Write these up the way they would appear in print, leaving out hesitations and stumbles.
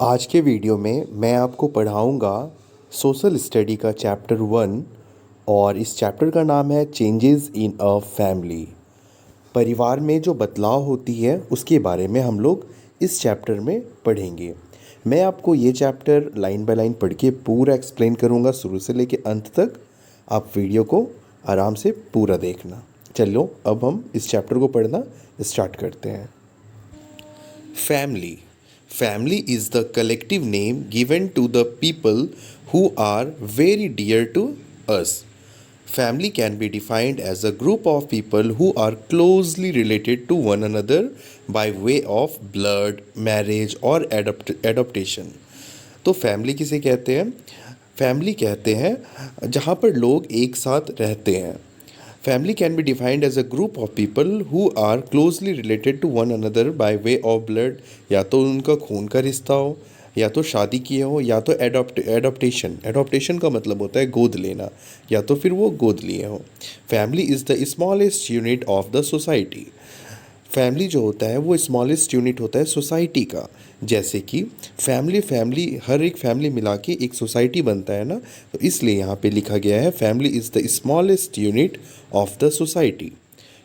आज के वीडियो में मैं आपको पढ़ाऊँगा सोशल स्टडी का चैप्टर 1 और इस चैप्टर का नाम है चेंजेस इन अ फैमिली। परिवार में जो बदलाव होती है उसके बारे में हम लोग इस चैप्टर में पढ़ेंगे। मैं आपको ये चैप्टर लाइन बाय लाइन पढ़ के पूरा एक्सप्लेन करूँगा शुरू से लेके अंत तक। आप वीडियो को आराम से पूरा देखना। चलो अब हम इस चैप्टर को पढ़ना स्टार्ट करते हैं। Family. Family is the collective name given to the people who are very dear to us. Family can be defined as a group of people who are closely related to one another by way of blood, marriage or adaptation. तो family किसे कहते हैं? Family कहते हैं जहाँ पर लोग एक साथ रहते हैं। Family can be defined as a group of people who are closely related to one another by way of blood, या तो उनका खून का रिश्ता हो, या तो शादी किए हो, या तो एडॉप्टेशन का मतलब होता है गोद लेना, या तो फिर वो गोद लिए हो। Family is the smallest unit of the society. Family जो होता है वो स्मॉलेस्ट यूनिट होता है सोसाइटी का। जैसे कि फैमिली हर एक फैमिली मिला के एक सोसाइटी बनता है ना, तो इसलिए यहाँ पे लिखा गया है family is the smallest unit of the society.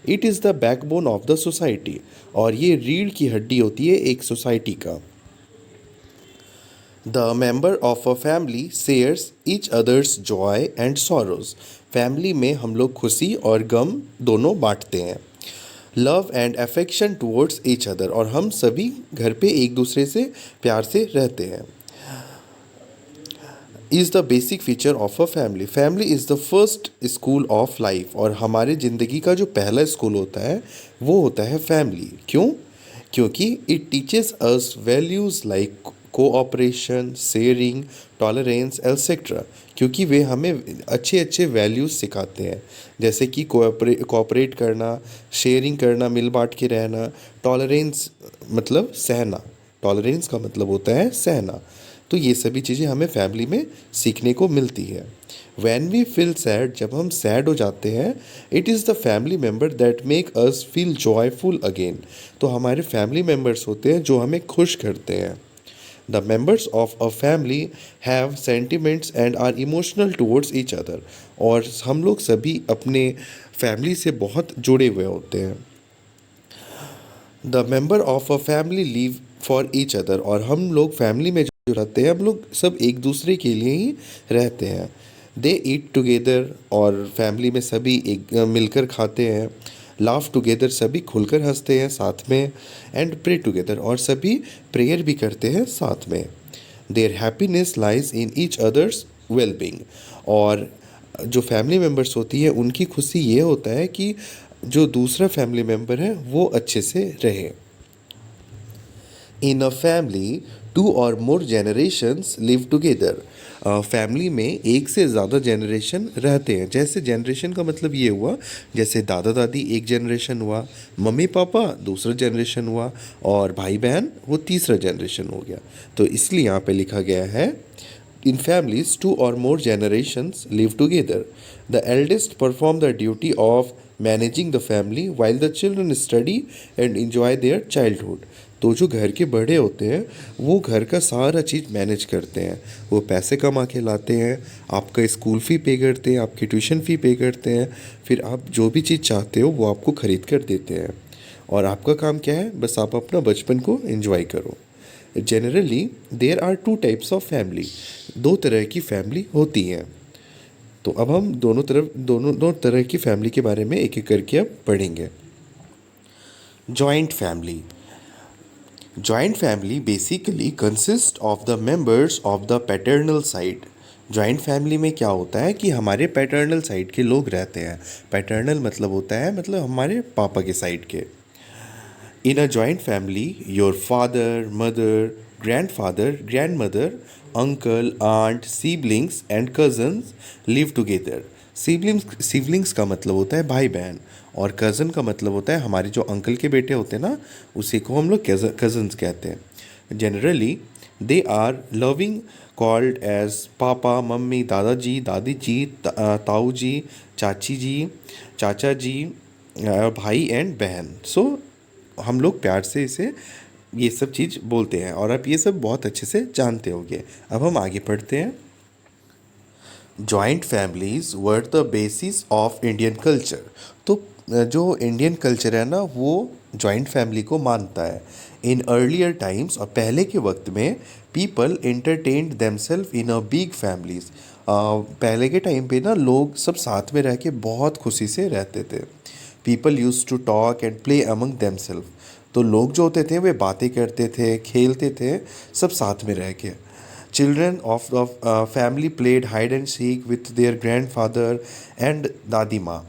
It is the backbone of the society, और ये रीढ़ की हड्डी होती है एक सोसाइटी का। The member of a family shares each others Joy and sorrows. Family में हम लोग खुशी और गम दोनों बांटते हैं। Love and affection towards each other, और हम सभी घर पे एक दूसरे से प्यार से रहते हैं। Is the basic feature of a family. Family is the first school of life, और हमारे ज़िंदगी का जो पहला स्कूल होता है वो होता है फैमिली। क्यों? क्योंकि it teaches us values like cooperation, sharing, tolerance etcetera. क्योंकि वे हमें अच्छे अच्छे वैल्यूज़ सिखाते हैं, जैसे कि कोऑपरेट करना, शेयरिंग करना, मिल बांट के रहना, टॉलरेंस मतलब सहना, टॉलरेंस का मतलब होता है सहना। तो ये सभी चीज़ें हमें फैमिली में सीखने को मिलती है। वैन वी फील सैड, जब हम सैड हो जाते हैं, it is the family member that make us feel joyful again. तो हमारे फैमिली मेम्बर्स होते हैं जो हमें खुश करते हैं। The members of a family have sentiments and are emotional towards each other, और हम लोग सभी अपने फैमिली से बहुत जुड़े हुए होते हैं। The member of a family live for each other, और हम लोग फैमिली में जो रहते हैं हम लोग सब एक दूसरे के लिए ही रहते हैं। दे ईट टुगेदर, और फैमिली में सभी एक मिलकर खाते हैं। लाफ टुगेदर, सभी खुलकर हंसते हैं साथ में। एंड प्रे टुगेदर, और सभी प्रेयर भी करते हैं साथ में। Their happiness lies in each others wellbeing, और जो फैमिली मेम्बर्स होती है उनकी खुशी ये होता है कि जो दूसरा फैमिली मेम्बर है वो अच्छे से रहे। इन अ फैमिली 2 और मोर जनरेशन्स लिव टुगेदर। फैमिली में एक से ज़्यादा जनरेशन रहते हैं। जैसे जनरेशन का मतलब ये हुआ, जैसे दादा दादी एक जनरेशन हुआ, मम्मी पापा दूसरा जनरेशन हुआ, और भाई बहन वो तीसरा जनरेशन हो गया। तो इसलिए यहाँ पे लिखा गया है in families 2 or more generations live together. The eldest perform the duty of managing the family while the children study and enjoy their childhood. तो जो घर के बड़े होते हैं वो घर का सारा चीज़ मैनेज करते हैं। वो पैसे कमा के लाते हैं, आपका स्कूल फ़ी पे करते हैं, आपकी ट्यूशन फ़ी पे करते हैं, फिर आप जो भी चीज़ चाहते हो वो आपको ख़रीद कर देते हैं, और आपका काम क्या है? बस आप अपना बचपन को एंजॉय करो। Generally there are 2 types of family. 2 तरह की फैमिली होती हैं। तो अब हम दोनों तरह की फैमिली के बारे में एक एक करके अब पढ़ेंगे। Joint family. Joint family basically consist of the members of the paternal side. Joint family में क्या होता है कि हमारे पैटर्नल साइड के लोग रहते हैं। पैटर्नल मतलब होता है मतलब हमारे पापा के साइड के। In a joint family, your father, mother, grandfather, grandmother, uncle, aunt, siblings and cousins live together. Siblings का मतलब होता है भाई बहन, और कज़न का मतलब होता है हमारे जो अंकल के बेटे होते हैं ना, उसी को हम लोग कज़न्स कहते हैं। Generally they are loving called as papa, mummy, दादाजी, दादी जी, ताऊ जी, चाची जी, चाचा जी, भाई एंड बहन। सो हम लोग प्यार से इसे ये सब चीज़ बोलते हैं और आप ये सब बहुत अच्छे से जानते होंगे। अब हम आगे पढ़ते हैं। Joint families were the basis of Indian culture. तो जो इंडियन कल्चर है ना वो जॉइंट फैमिली को मानता है। इन अर्लियर टाइम्स, और पहले के वक्त में, people entertained themselves in a big families. पहले के टाइम पे ना लोग सब साथ में रह के बहुत खुशी से रहते थे। People use to talk and play among themselves. तो लोग जो होते थे वे बातें करते थे, खेलते थे, सब साथ में रह के। Children of the family played hide and seek with their grandfather and दादी माँ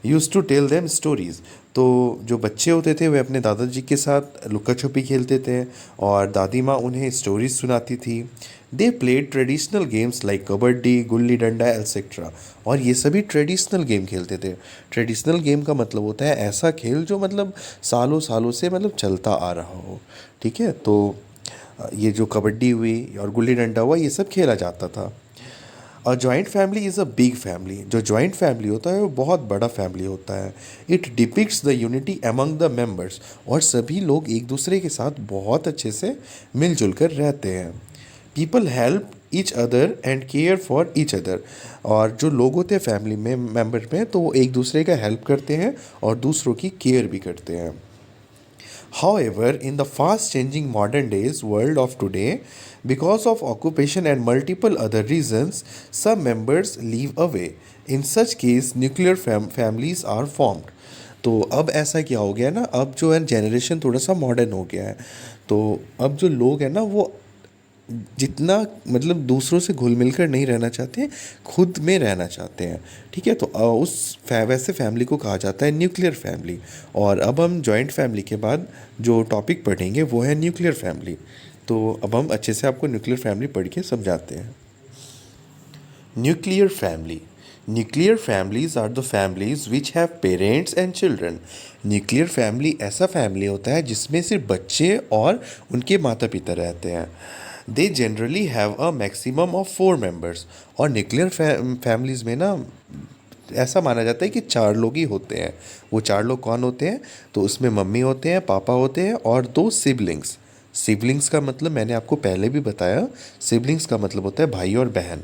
used to tell them stories। तो जो बच्चे होते थे वे अपने दादाजी के साथ लुका छुपी खेलते थे और दादी माँ उन्हें स्टोरीज सुनाती थी। They played traditional games like kabaddi, gulli danda etcetera. और ये सभी ट्रेडिशनल गेम खेलते थे। ट्रेडिशनल गेम का मतलब होता है ऐसा खेल जो मतलब सालों सालों से मतलब चलता आ रहा हो। ठीक है, तो ये जो कबड्डी हुई और गुल्ली डंडा हुआ ये सब खेला जाता था। A joint family is a big family. जो जॉइंट फैमिली होता है वो बहुत बड़ा फैमिली होता है। It depicts the unity among the members. और सभी लोग एक दूसरे के साथ बहुत अच्छे से मिलजुल कर रहते हैं। People help each other and care for each other. और जो लोग होते हैं फैमिली में मेंबर में तो वो एक दूसरे का हेल्प करते हैं और दूसरों की केयर भी करते हैं। However, in the fast changing modern days world of today, because of occupation and multiple other reasons, some members leave away. In such case, nuclear families are formed. तो अब ऐसा क्या हो गया ना, अब जो है जनरेशन थोड़ा सा मॉडर्न हो गया है। तो अब जो लोग हैं ना वो जितना मतलब दूसरों से घुल मिल कर नहीं रहना चाहते हैं, खुद में रहना चाहते हैं। ठीक है, तो वैसे फैमिली को कहा जाता है न्यूक्लियर फैमिली। और अब हम जॉइंट फैमिली के बाद जो टॉपिक पढ़ेंगे वो है न्यूक्लियर फैमिली। तो अब हम अच्छे से आपको न्यूक्लियर फैमिली पढ़ के समझाते हैं। Nuclear family. Nuclear families are the families which have parents and children. Nuclear family ऐसा फैमिली होता है जिसमें सिर्फ बच्चे और उनके माता पिता रहते हैं। They generally have a maximum of 4 members. और न्यूक्लियर फैमिलीज़ में ना ऐसा माना जाता है कि 4 लोग ही होते हैं। वो 4 लोग कौन होते हैं? तो उसमें मम्मी होते हैं, पापा होते हैं और 2 सिबलिंग्स। सिबलिंग्स का मतलब मैंने आपको पहले भी बताया, सिबलिंग्स का मतलब होता है भाई और बहन।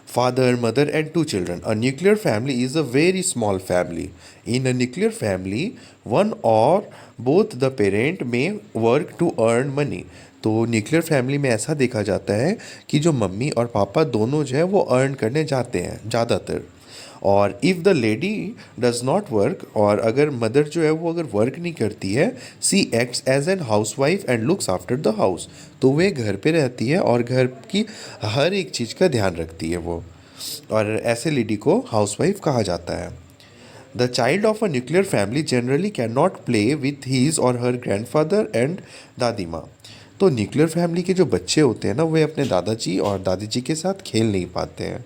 Father, mother, and 2 children. A nuclear family is a very small family. In a nuclear family, one or both the parent may work to earn money. तो न्यूक्लियर फैमिली में ऐसा देखा जाता है कि जो मम्मी और पापा दोनों जो है वो अर्न करने जाते हैं ज़्यादातर। और if the lady does not work, और अगर मदर जो है वो अगर वर्क नहीं करती है, she acts as an house wife and looks after the house. तो वे घर पे रहती है और घर की हर एक चीज़ का ध्यान रखती है वो। और ऐसे लेडी को हाउस वाइफ कहा जाता है। The child of a nuclear family generally can not play with his or her grandfather and दादी माँ। तो न्यूक्लियर फैमिली के जो बच्चे होते हैं ना वे अपने दादाजी और दादी जी के साथ खेल नहीं पाते हैं।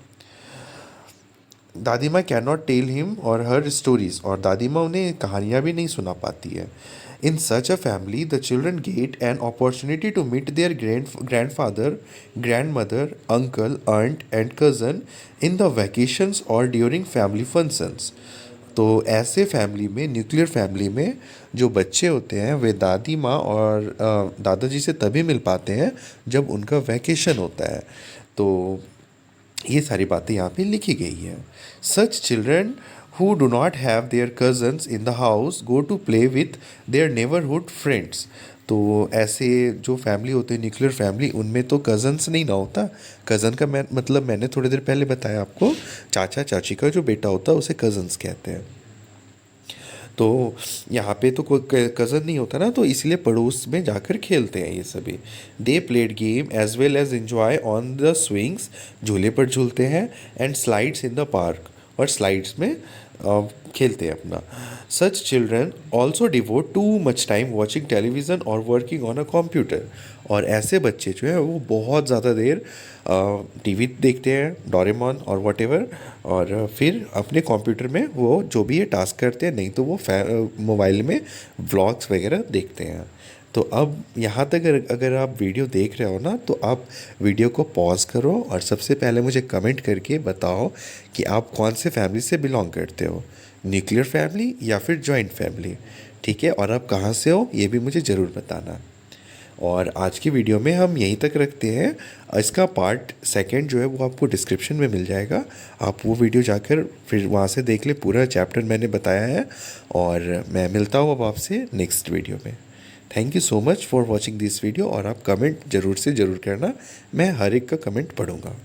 दादी माँ कैन नॉट टेल हिम और हर स्टोरीज। और दादी माँ उन्हें कहानियाँ भी नहीं सुना पाती है। In such a family the children get an opportunity to meet their grandfather, grand mother, uncle, aunt and cousin in the vacations और ड्यूरिंग फैमिली फंक्शंस। तो ऐसे फैमिली में, न्यूक्लियर फैमिली में जो बच्चे होते हैं वे दादी माँ और दादाजी से तभी मिल पाते हैं जब उनका वैकेशन होता है। तो ये सारी बातें यहाँ पे लिखी गई हैं। Such children who do not have their cousins in the house go to play with their neighbourhood friends. तो ऐसे जो फैमिली होते हैं न्यूक्लियर फैमिली, उनमें तो कज़न्स नहीं ना होता। कज़न का मतलब मैंने थोड़ी देर पहले बताया आपको, चाचा चाची का जो बेटा होता है उसे कज़न्स कहते हैं। तो यहाँ पे तो कोई कज़न नहीं होता ना, तो इसलिए पड़ोस में जाकर खेलते हैं ये सभी। They played game as well as enjoy on the swings. झूले पर झूलते हैं। And slides in the park. और स्लाइड्स में खेलते हैं अपना। Such children also devote too much time watching television और वर्किंग ऑन अ कंप्यूटर। और ऐसे बच्चे जो है वो बहुत ज़्यादा देर टीवी देखते हैं, डोरेमोन और वटेवर, और फिर अपने कंप्यूटर में वो जो भी ये टास्क करते हैं, नहीं तो वो मोबाइल में व्लॉग्स वगैरह देखते हैं। तो अब यहाँ तक अगर आप वीडियो देख रहे हो ना तो आप वीडियो को पॉज करो और सबसे पहले मुझे कमेंट करके बताओ कि आप कौन से फैमिली से बिलोंग करते हो, न्यूक्लियर फैमिली या फिर जॉइंट फैमिली। ठीक है, और आप कहाँ से हो ये भी मुझे ज़रूर बताना। और आज की वीडियो में हम यहीं तक रखते हैं। इसका पार्ट सेकंड जो है वो आपको डिस्क्रिप्शन में मिल जाएगा, आप वो वीडियो जाकर फिर वहाँ से देख ले, पूरा चैप्टर मैंने बताया है। और मैं मिलता हूँ अब आपसे नेक्स्ट वीडियो में। Thank you so much for watching this video, और आप कमेंट ज़रूर से ज़रूर करना, मैं हर एक का कमेंट पढ़ूँगा।